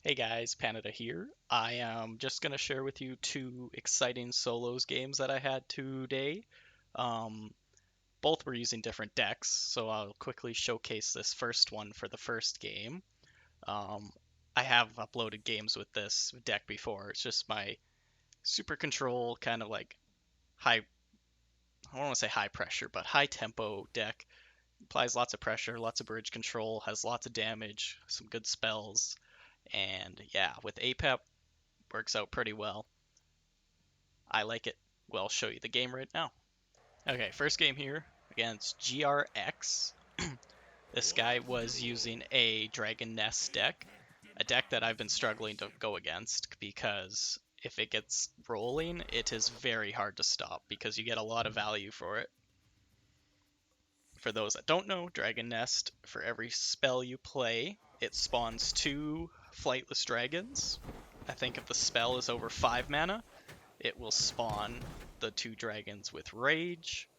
Hey guys, Panada here. I am just going to share with you two exciting solos games that I had today. Um, Both were using different decks, so I'll quickly showcase this first one for the first game. Um, I have uploaded games with this deck before. It's just my super control, kind of like high, I don't want to say high pressure, but high tempo deck. Applies lots of pressure, lots of bridge control, has lots of damage, some good spells, and yeah, with APEP works out pretty well. I like it. Well, I'll show you the game right now. Okay, first game here against GRX. This guy was using a Dragon Nest deck, a deck that I've been struggling to go against because if it gets rolling, it is very hard to stop because you get a lot of value for it. For those that don't know, Dragon Nest, for every spell you play, it spawns two flightless dragons. I think if the spell is over 5 mana, it will spawn the two dragons with rage,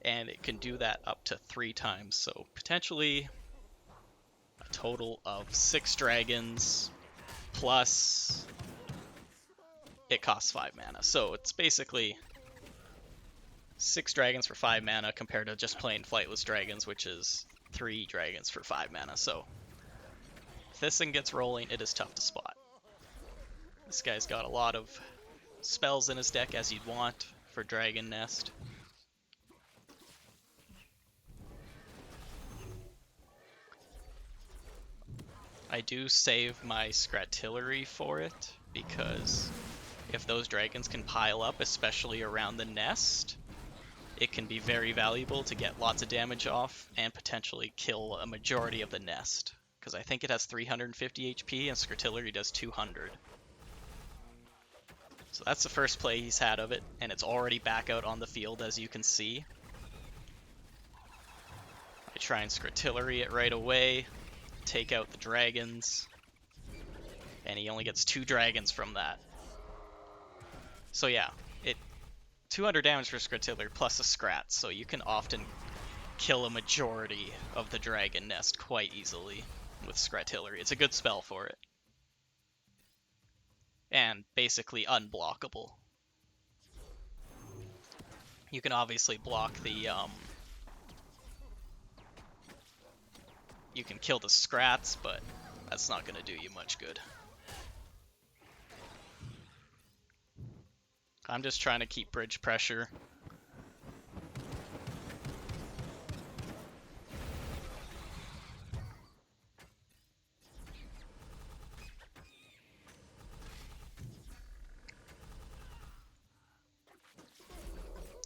and it can do that up to 3 times. So potentially a total of 6 dragons, plus it costs 5 mana. So it's basically 6 dragons for 5 mana compared to just playing flightless dragons, which is 3 dragons for 5 mana. So if this thing gets rolling, it is tough to spot. This guy's got a lot of spells in his deck, as you'd want for Dragon Nest. I do save my Scratillery for it, because if those dragons can pile up, especially around the nest, it can be very valuable to get lots of damage off and potentially kill a majority of the nest. Because I think it has 350 HP and Scratillery does 200. So that's the first play he's had of it, and it's already back out on the field, as you can see. I try and Scratillery it right away, take out the dragons, and he only gets 2 dragons from that. So yeah, it 200 damage for Scratiller plus a Scrat, so you can often kill a majority of the dragon nest quite easily with Scratillery. It's a good spell for it. And basically unblockable. You can obviously block the you can kill the Scrats, but that's not going to do you much good. I'm just trying to keep bridge pressure.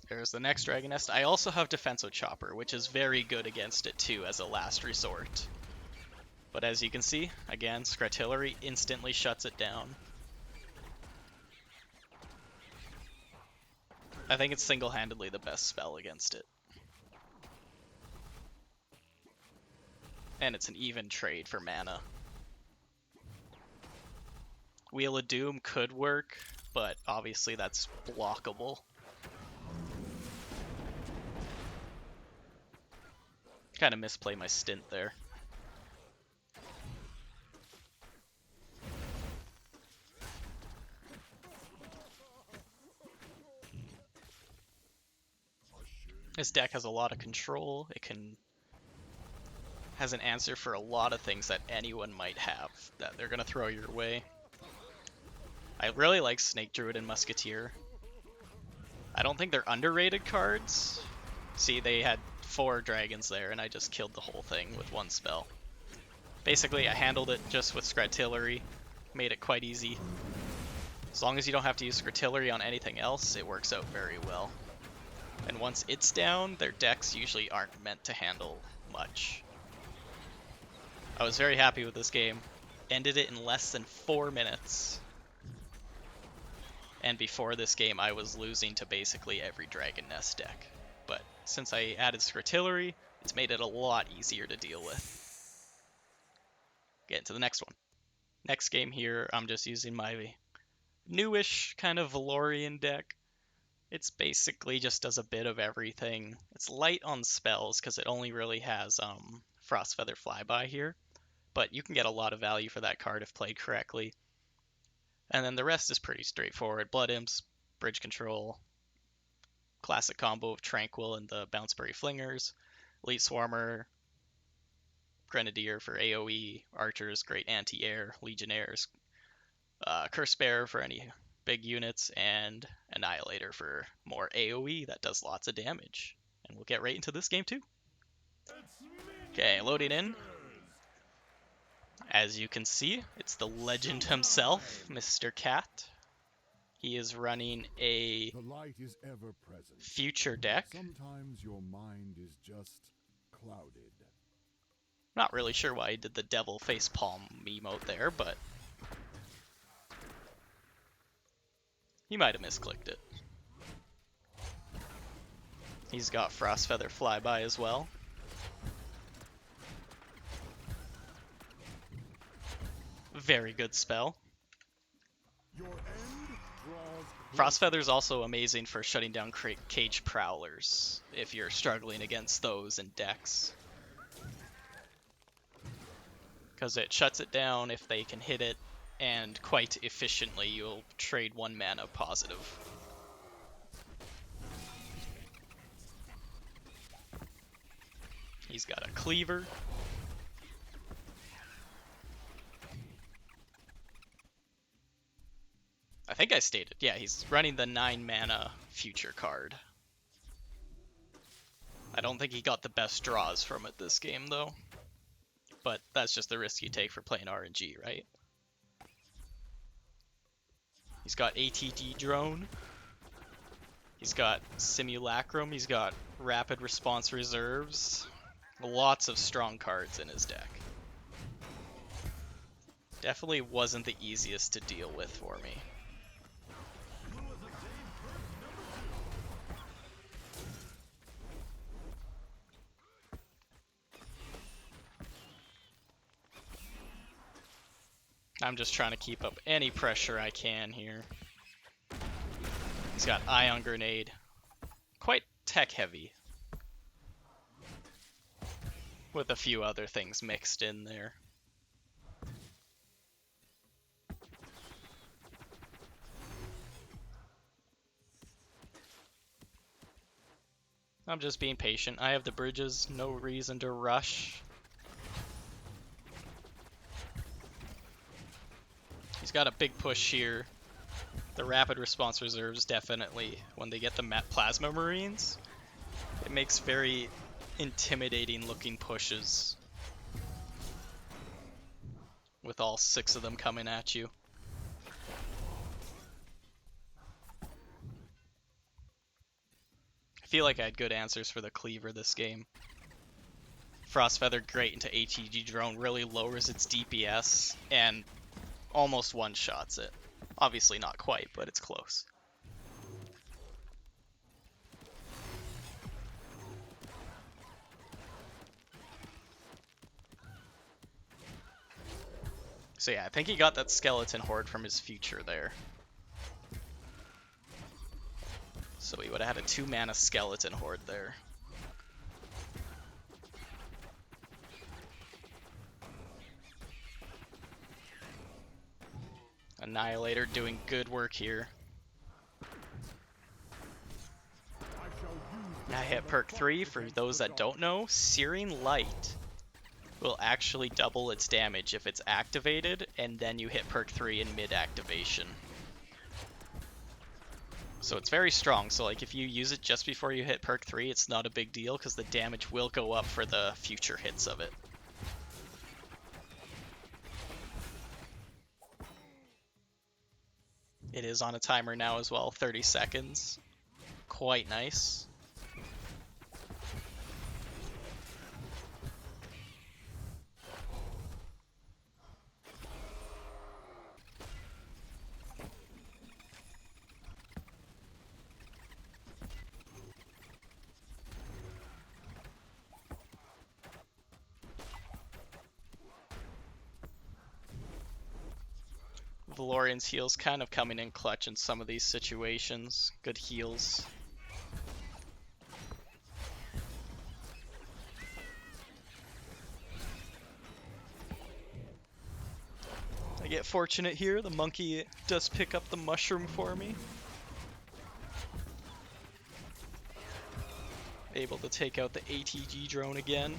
There's the next Dragon Nest. I also have Defenso Chopper, which is very good against it too as a last resort. But as you can see, again, Scratillery instantly shuts it down. I think it's single-handedly the best spell against it. And it's an even trade for mana. Wheel of Doom could work, but obviously that's blockable. Kind of misplay my stint there. This deck has a lot of control. It has an answer for a lot of things that anyone might have that they're gonna throw your way. I really like Snake Druid and Musketeer. I don't think they're underrated cards. See, they had 4 dragons there, and I just killed the whole thing with one spell. Basically, I handled it just with Scratillery, made it quite easy. As long as you don't have to use Scratillery on anything else, it works out very well. And once it's down, their decks usually aren't meant to handle much. I was very happy with this game. Ended it in less than 4 minutes. And before this game, I was losing to basically every Dragon Nest deck. But since I added Scratillery, it's made it a lot easier to deal with. Get into the next one. Next game here, I'm just using my newish kind of Valorian deck. It's basically just does a bit of everything. It's light on spells because it only really has Frostfeather Flyby here. but you can get a lot of value for that card if played correctly. And then the rest is pretty straightforward. Blood Imps, Bridge Control, classic combo of Tranquil and the Bounceberry Flingers, Elite Swarmer, Grenadier for AoE, Archers, great anti-air, Legionnaires, Curse Bearer for any big units, and Annihilator for more AoE that does lots of damage. And we'll get right into this game too. Okay, loading in. As you can see, it's the legend himself, Mr. Katt. He is running a future deck. Sometimes your mind is just clouded. Not really sure why he did the devil facepalm emote there, but he might have misclicked it. He's got Frostfeather Flyby as well. Very good spell. Frostfeather is also amazing for shutting down Cage Prowlers if you're struggling against those in decks. Because it shuts it down if they can hit it, and quite efficiently you'll trade 1 mana positive. He's got a Cleaver. I think I stated, yeah, he's running the 9 mana future card. I don't think he got the best draws from it this game though. But that's just the risk you take for playing RNG, right? He's got ATG Drone. He's got Simulacrum. He's got Rapid Response Reserves. Lots of strong cards in his deck. Definitely wasn't the easiest to deal with for me. I'm just trying to keep up any pressure I can here. He's got Ion Grenade. Quite tech heavy. With a few other things mixed in there. I'm just being patient. I have the bridges, no reason to rush. He's got a big push here. The rapid response reserves definitely, when they get the Plasma Marines, it makes very intimidating looking pushes. With all 6 of them coming at you. I feel like I had good answers for the Cleaver this game. Frostfeather great into ATG Drone, really lowers its DPS, and almost one-shots it. Obviously not quite, but it's close. So yeah, I think he got that Skeleton Horde from his future there. So he would have had a 2 mana Skeleton Horde there. Annihilator doing good work here. I hit perk 3. For those that don't know, Searing Light will actually double its damage if it's activated, and then you hit perk 3 in mid-activation. So it's very strong, so like if you use it just before you hit perk 3, it's not a big deal, because the damage will go up for the future hits of it. It is on a timer now as well, 30 seconds. Quite nice. Valorian's heals kind of coming in clutch in some of these situations. Good heals. get fortunate here. The monkey does pick up the mushroom for me. Able to take out the ATG drone again.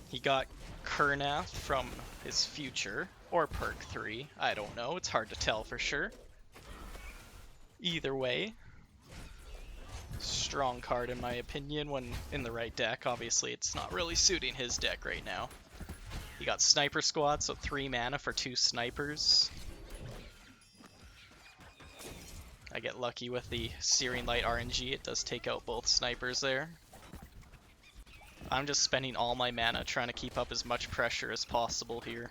He got Kurnath from his future, or perk 3. I don't know. It's hard to tell for sure. Either way, strong card in my opinion when in the right deck. Obviously, it's not really suiting his deck right now. He got Sniper Squad, so 3 mana for 2 snipers. I get lucky with the Searing Light RNG. It does take out both snipers there. I'm just spending all my mana trying to keep up as much pressure as possible here.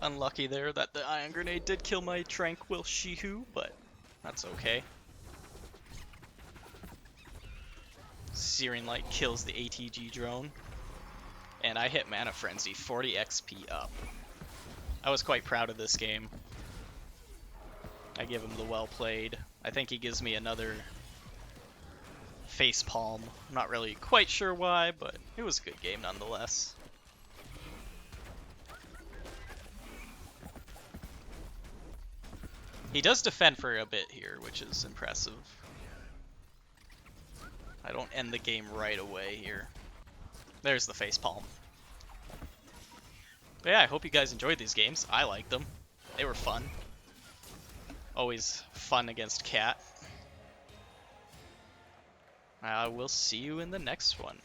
Unlucky there that the Ion Grenade did kill my Tranquil Shihu, but that's okay. Searing Light kills the ATG drone. And I hit Mana Frenzy, 40 XP up. I was quite proud of this game. I give him the well played. I think he gives me another face palm. I'm not really quite sure why, but it was a good game nonetheless. He does defend for a bit here, which is impressive. I don't end the game right away here. There's the facepalm. But yeah, I hope you guys enjoyed these games. I liked them. They were fun. Always fun against Katt. I will see you in the next one.